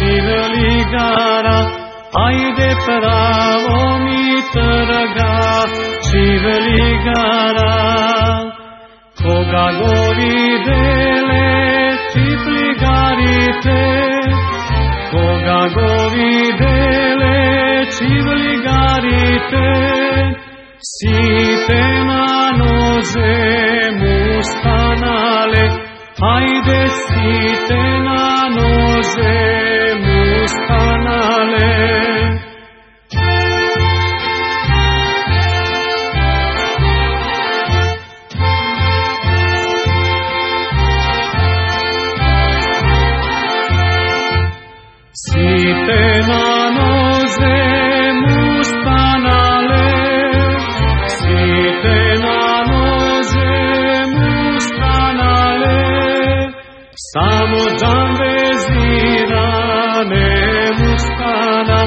živeli gara, ajde pravo mi trga, živeli gara. Koga go videle, cipli garite, koga go videle, cipli garite, site na noze mustanale, ajde site na noze mustanale. Site na noze mustanale, site na noze mustanale, samo džan vezirane mustana,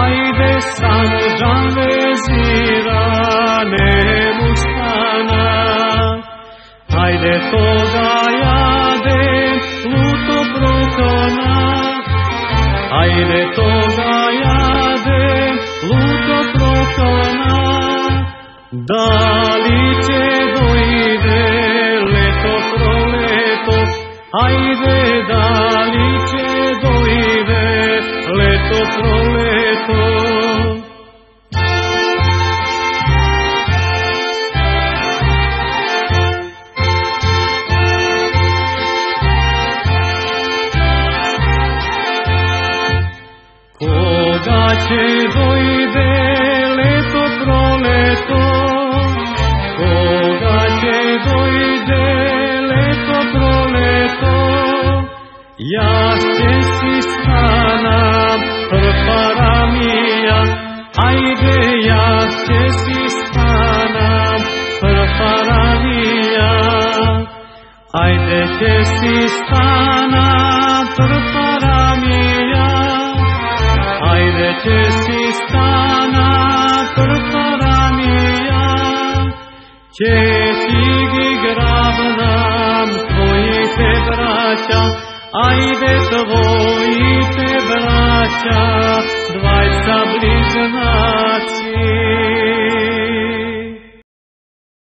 ajde samo džan vezirane mustana, ajde toga jade luto prokona, ajde toga jade luto prokona, da li će dojde leto proleto, ajde da li će dojde leto proleto. Koga će dojde leto proleto, koga će dojde leto proleto, ja će si stanam prpara mija, ajde ja će si stanam prpara mija, ajde će si stanam prpara mija, ajde će si stana prpara mija, ćešigi gravnam tvojite braća, ajde tvojite braća, dvajca bližna.